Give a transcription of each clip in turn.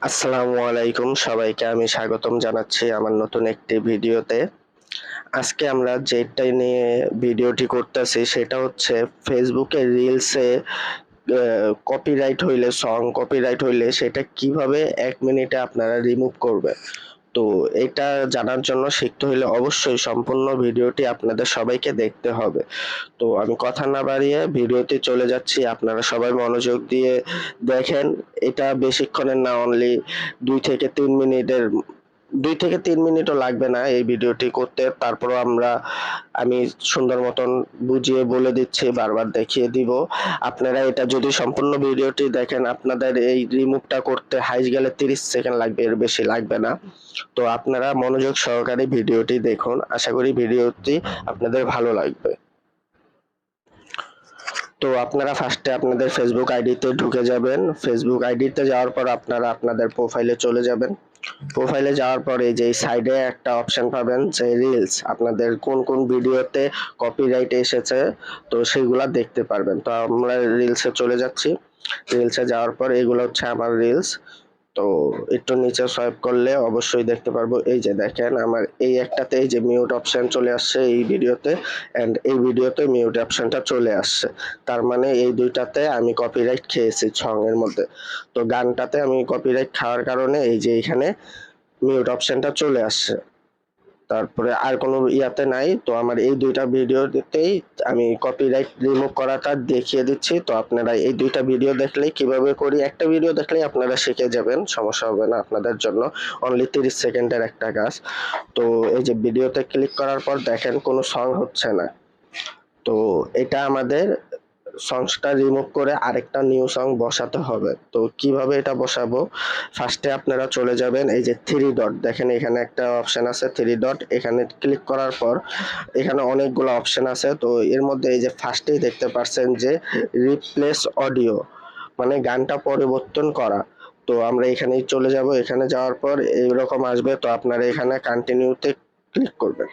আসসালামু আলাইকুম, সবাইকে আমি স্বাগতম জানাচ্ছি আমার নতুন একটি ভিডিওতে। আজকে আমরা যেটা নিয়ে ভিডিওটি করতেছি সেটা হচ্ছে ফেসবুকে রিলসে কপিরাইট হইলে সেটা কিভাবে 1 মিনিটে আপনারা রিমুভ করবেন। তো এটা জানার জন্য শিখতে হলে অবশ্যই সম্পূর্ণ ভিডিওটি আপনাদের সবাইকে দেখতে হবে। তো আমি কথা না বাড়িয়ে ভিডিওতে চলে যাচ্ছি, আপনারা সবাই মনোযোগ দিয়ে দেখেন। এটা বেশিক্ষণের না, অনলি 2 থেকে 3 মিনিটের। 2 থেকে 3 মিনিটও লাগবে না এই ভিডিওটি করতে। তারপরও আমি সুন্দর মতন বুঝিয়ে বলে দিচ্ছি, বারবার দেখিয়ে দিব। আপনারা এটা যদি সম্পূর্ণ ভিডিওটি দেখেন, আপনাদের এই রিমুভটা করতে হাইস্ট গেলে 30 সেকেন্ড লাগবে, এর বেশি লাগবে না। তো আপনারা মনোযোগ সহকারে ভিডিওটি দেখুন, আশা করি ভিডিওটি আপনাদের ভালো লাগবে। তো আপনারা ফার্স্টে আপনাদের ফেসবুক আইডিতে ঢুকে যাবেন। ফেসবুক আইডিতে যাওয়ার পর আপনারা আপনাদের প্রোফাইলে চলে যাবেন। প্রোফাইলে যাওয়ার পরে যে সাইডে একটা অপশন পাবেন যে রিলস, আপনাদের কোন কোন ভিডিওতে কপিরাইট এসেছে তো সেগুলা দেখতে পারবেন। তো আমরা রিলসে চলে যাচ্ছি। রিলসে যাওয়ার পর এগুলো হচ্ছে আমার রিলস। তো একটু নিচে সোয়াইপ করলে অবশ্যই দেখতে পারবো, এই যে দেখেন আমার এই একটাতে এই যে মিউট অপশন চলে আসছে এই ভিডিওতে, এন্ড এই ভিডিওতে মিউট অপশনটা চলে আসছে। তার মানে এই দুইটাতে আমি কপিরাইট খেয়েছি সং এর মধ্যে। তো গানটাতে আমি কপিরাইট খাওয়ার কারণে এই যে এখানে মিউট অপশনটা চলে আসছে। তারপরে আর কোনো ইয়াতে নাই। তো আমার এই দুইটা ভিডিওতেই আমি কপিরাইট রিমুভ করাটা দেখিয়ে দিচ্ছি। তো আপনারা এই দুইটা ভিডিও দেখলেই কিভাবে করি, একটা ভিডিও দেখলেই আপনারা শিখে যাবেন, সমস্যা হবে না আপনাদের জন্য। অনলি 30 সেকেন্ডের একটা কাজ। তো এই যে ভিডিওতে ক্লিক করার পর দেখেন কোনো সং হচ্ছে না। তো এটা আমাদের সংসটা রিমুভ করে আরেকটা নিউ সং বসাতে হবে। তো কিভাবে এটা বসাবো, ফার্স্টে আপনারা চলে যাবেন এই যে থ্রি ডট, দেখেন এখানে একটা অপশন আছে থ্রি ডট, এখানে ক্লিক করার পর এখানে অনেকগুলো অপশন আছে। তো এর মধ্যে এই যে ফার্স্টেই দেখতে পাচ্ছেন যে রিপ্লেস অডিও, মানে গানটা পরিবর্তন করা। তো আমরা এখানেই চলে যাব। এখানে যাওয়ার পর এইরকম আসবে। তো আপনারা এখানে কন্টিনিউতে ক্লিক করবেন।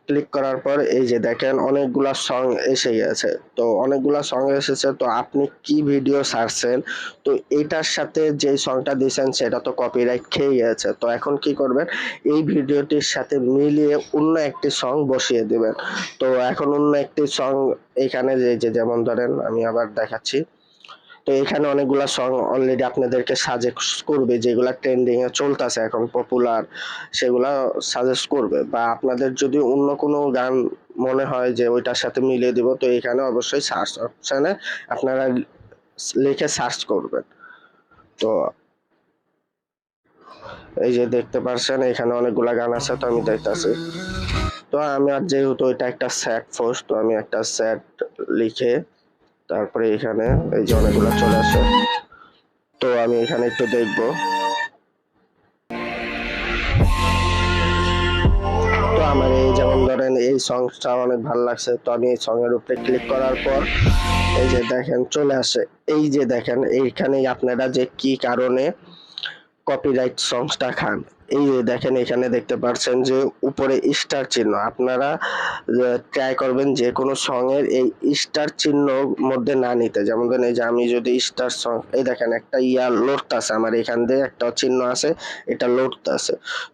ক্লিক করার পর এই যে দেখেন অনেকগুলা সং এসে গেছে। তো অনেকগুলা সং এসেছে, তো আপনি কি ভিডিও ছাড়ছেন, তো এটার সাথে যে সংটা দিয়েছেন সেটা তো কপিরাইট খেয়ে গেছে। তো এখন কি করবেন, এই ভিডিওটির সাথে মিলিয়ে অন্য একটি সং বসিয়ে দিবেন। তো এখন অন্য একটি সং এখানে যেমন ধরেন আমি আবার দেখাচ্ছি। তো এখানে অনেকগুলা সং অলরেডি আপনাদেরকে সাজেস্ট করবে, যেগুলা ট্রেন্ডিং এ চলতেছে এখন পপুলার, সেগুলা সাজেস্ট করবে। বা আপনাদের যদি অন্য কোনো গান মনে হয় যে ওইটার সাথে মিলিয়ে দিব, তো এখানে অবশ্যই সার্চ অপশনে আপনারা লিখে সার্চ করবেন। তো এই যে দেখতে পাচ্ছেন এখানে অনেকগুলা গান আছে, তো আমি দেখতেছি। তো আমি আর যেহেতু এটা একটা স্যাড পোস্ট, তো আমি একটা স্যাড লিখে তারপরে এখানে এই যে অনেকগুলা চলে আসে। তো আমি এখানে একটু দেখবো। তো আমার এই যেমন ধরেন এই সংটা অনেক ভালো লাগছে, তো আমি এই সং এর উপরে ক্লিক করার পর এই যে দেখেন চলে আসে। এই যে দেখেন এইখানেই আপনারা যে কি কারণে কপিরাইট সংসটা খান, এই যে দেখেন এখানে দেখতে পাচ্ছেন যে উপরে স্টার চিহ্ন। আপনারা ট্রাই করবেন যে কোনো সং এর এই স্টার চিহ্ন মধ্যে না নিতে। যেমন ধরেন এই যে আমি যদি স্টার সং, এই দেখেন একটা ইয়া লোডতাছে আমার এখান দিয়ে একটা চিহ্ন আছে, এটা লোডতাছে।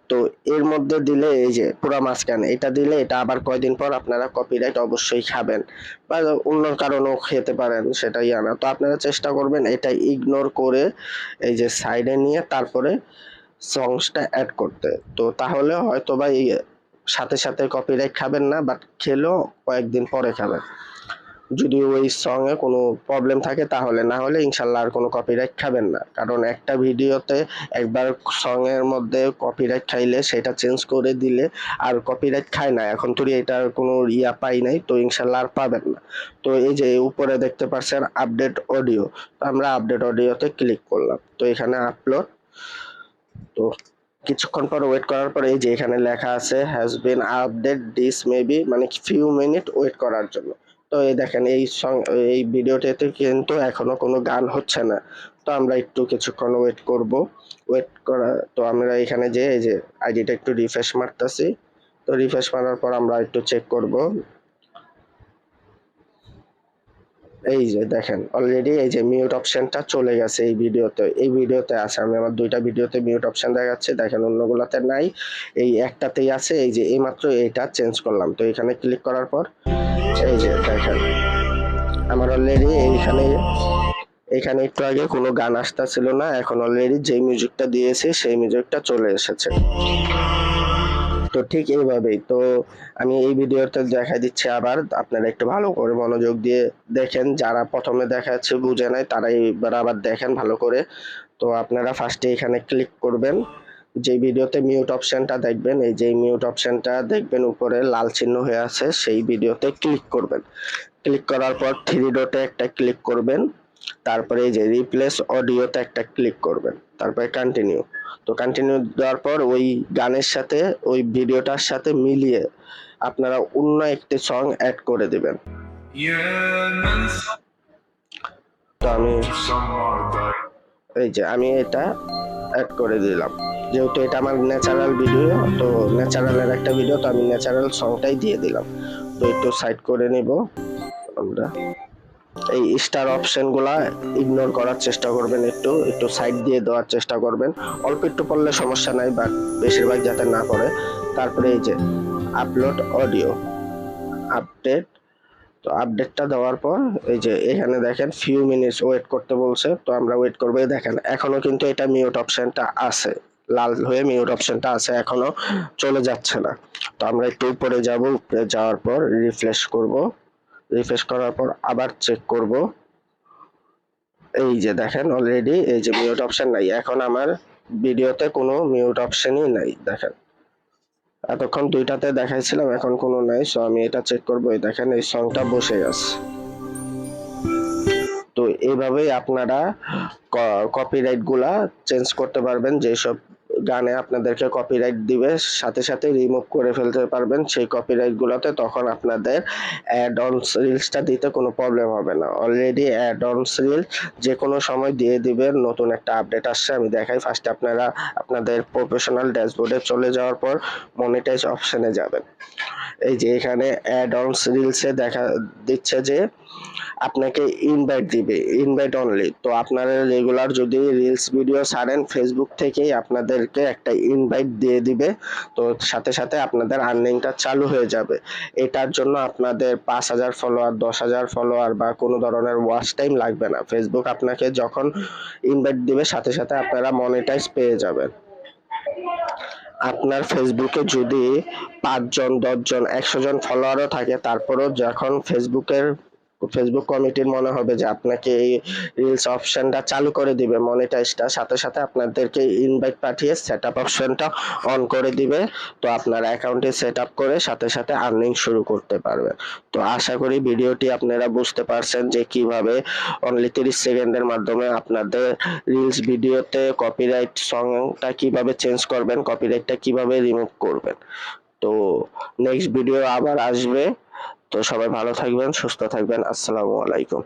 তো এর মধ্যে দিলে এই যে পুরা মাঝখানে এটা দিলে এটা আবার কয়দিন পর আপনারা কপিরাইট অবশ্যই খাবেন, বা অন্য কারণেও খেতে পারেন, সেটা ইয়া না। তো আপনারা চেষ্টা করবেন এটা ইগনোর করে এই যে সাইডে নিয়ে তারপরে সংসটা অ্যাড করতে। তো তাহলে হয়তোবা এই সাথে সাথে কপিরাইট খাবেন না, বাট খেলেও কয়েকদিন পরে খাবেন। যদি ওই সং এ কোনো প্রবলেম থাকে তাহলে, না হলে ইনশাল্লাহ আর কোনো কপিরাইট খাবেন না। কারণ একটা ভিডিওতে একবার সং এর মধ্যে কপিরাইট খাইলে সেটা চেঞ্জ করে দিলে আর কপিরাইট খায় না। এখন তো এটার কোনো ইয়া পাই নাই, তো ইনশাল্লাহ আর পাবেন না। তো এই যে উপরে দেখতে পাচ্ছেন আপডেট অডিও, আমরা আপডেট অডিওতে ক্লিক করলাম। তো এখানে আপলোড। তো কিছুক্ষণ পর ওয়েট করার পর এই যে এখানে লেখা আছে has been update, this maybe, মানে ফিউ মিনিট ওয়েট করার জন্য। তো এই দেখেন এই ভিডিওটিতে কিন্তু এখনো কোনো গান হচ্ছে না। তো আমরা একটু কিছুক্ষণ ওয়েট করব। ওয়েট করা, তো আমরা এখানে যে এই যে আইডিটা একটু রিফ্রেশ মারতেছি। তো রিফ্রেশ মারার পর আমরা একটু চেক করব। এই যে দেখেন অলরেডি এই যে মিউট অপশনটা চলে গেছে এই ভিডিওতে আছে। আমি আমার দুইটা ভিডিওতে মিউট অপশন দেখাচ্ছে, দেখেন অন্যগুলোতে নাই, এই একটাতেই আছে। এই যে এইমাত্র এইটা চেঞ্জ করলাম, তো এখানে ক্লিক করার পর এই যে দেখেন আমার অলরেডি এইখানে একটু আগে কোনো গান আসতেছিল না, এখন অলরেডি যে মিউজিকটা দিয়েছি সেই মিউজিকটা চলে এসেছে। তো ঠিক এইভাবেই তো আমি এই ভিডিওতে দেখাই দিচ্ছি, আবার আপনারা একটু ভালো করে মনোযোগ দিয়ে দেখেন, যারা প্রথমে দেখাচ্ছে বুঝে নাই তারা এইবার আবার দেখেন ভালো করে। তো আপনারা ফার্স্টে এখানে ক্লিক করবেন, যে ভিডিওতে মিউট অপশনটা দেখবেন, এই যে মিউট অপশনটা দেখবেন উপরে লাল চিহ্ন হয়ে আছে, সেই ভিডিওতে ক্লিক করবেন। ক্লিক করার পর থ্রি ডটে একটা ক্লিক করবেন, তারপরে এই যে রিপ্লেস অডিওতে একটা ক্লিক করবেন, তারপরে কন্টিনিউ। তো কন্টিনিউ দেওয়ার পর ওই গানের সাথে ওই ভিডিওটার সাথে মিলিয়ে আপনারা অন্য একটি সং অ্যাড করে দিবেন। তো আমি এটা অ্যাড করে দিলাম, যেহেতু এটা আমার ন্যাচারাল ভিডিও, তো ন্যাচারালের একটা ভিডিও, তো আমি ন্যাচারাল সংটাই দিয়ে দিলাম। তো একটু সাইড করে নিব আমরা। এই স্টার অপশনগুলা ইগনোর করার চেষ্টা করবেন, একটু একটু সাইড দিয়ে দেওয়ার চেষ্টা করবেন, অল্প একটু পড়লে সমস্যা নাই, বাট বেশিরভাগ যাতে না পড়ে। তারপরে এই যে আপলোড অডিও আপডেট, তো আপডেটটা দেওয়ার পর এই যে এখানে দেখেন ফিউ মিনিটস ওয়েট করতে বলছে, তো আমরা ওয়েট করবো। দেখেন এখনো কিন্তু এটা মিউট অপশনটা আছে, লাল হয়ে মিউট অপশনটা আছে, এখনো চলে যাচ্ছে না। তো আমরা একটু উপরে যাব, উপরে যাওয়ার পর রিফ্রেশ করব, রিফ্রেশ করার পর আবার চেক করব। এই যে দেখেন অলরেডি এই যে মিউট অপশন নাই, এখন আমার ভিডিওতে কোনো মিউট অপশনই নাই। দেখেন এতক্ষণ দুইটাতে দেখাইছিলাম, এখন কোনো নাই। সো আমি এটা চেক করবো, দেখেন এই সংটা বসে গেছে। তো এইভাবেই আপনারা কপিরাইট গুলা চেঞ্জ করতে পারবেন, যেসব গানে আপনাদেরকে কপিরাইট দিবে সাথে সাথে রিমুভ করে ফেলতে পারবেন সেই কপিরাইট গুলোতে, তখন আপনাদের অ্যাড অনস রিলসটা দিতে কোনো প্রবলেম হবে না। অলরেডি অ্যাড অনস রিল যে কোনো সময় দিয়ে দিবেন, নতুন একটা আপডেট আসছে, আমি দেখাই। ফার্স্টে আপনারা আপনাদের প্রফেশনাল ড্যাশবোর্ডে চলে যাওয়ার পর মনিটাইজ অপশনে যাবেন। এই যে এখানে অ্যাড অনস রিলসে দেখা দিচ্ছে যে আপনাকে ইনভাইট দিবে, ইনভাইট অনলি। তো আপনারা রেগুলার যদি রিলস ভিডিও ছাড়েন ফেসবুক থেকেই আপনাদেরকে একটা ইনভাইট দিয়ে দিবে, তো সাথে সাথে আপনাদের আর্নিংটা চালু হয়ে যাবে। এটার জন্য আপনাদের 5,000 ফলোয়ার, 10,000 ফলোয়ার বা কোনো ধরনের ওয়াচ টাইম লাগবে না। ফেসবুক আপনাকে যখন ইনভাইট দিবে সাথে সাথে আপনারা মনিটাইজ পেয়ে যাবেন। আপনার ফেসবুকে যদি 5 জন, 10 জন, 100 জন ফলোয়ারও থাকে, তারপরেও যখন ফেসবুক কমিটির মনে হবে যে আপনাকে এই রিলস অপশনটা চালু করে দিবে মনিটাইজটা, সাথে সাথে আপনাদেরকে ইনভাইট পাঠিয়ে সেটআপ অপশনটা অন করে দিবে। তো আপনার অ্যাকাউন্টে সেটআপ করে সাথে সাথে আর্নিং শুরু করতে পারবেন। তো আশা করি ভিডিওটি আপনারা বুঝতে পারছেন যে কিভাবে অনলি 30 সেকেন্ডের মাধ্যমে আপনাদের রিলস ভিডিওতে কপিরাইট সংটা কিভাবে চেঞ্জ করবেন, কপিরাইটটা কিভাবে রিমুভ করবেন। তো নেক্সট ভিডিও আবার আসবে। তো সবাই ভালো থাকবেন, সুস্থ থাকবেন। আসসালামু আলাইকুম।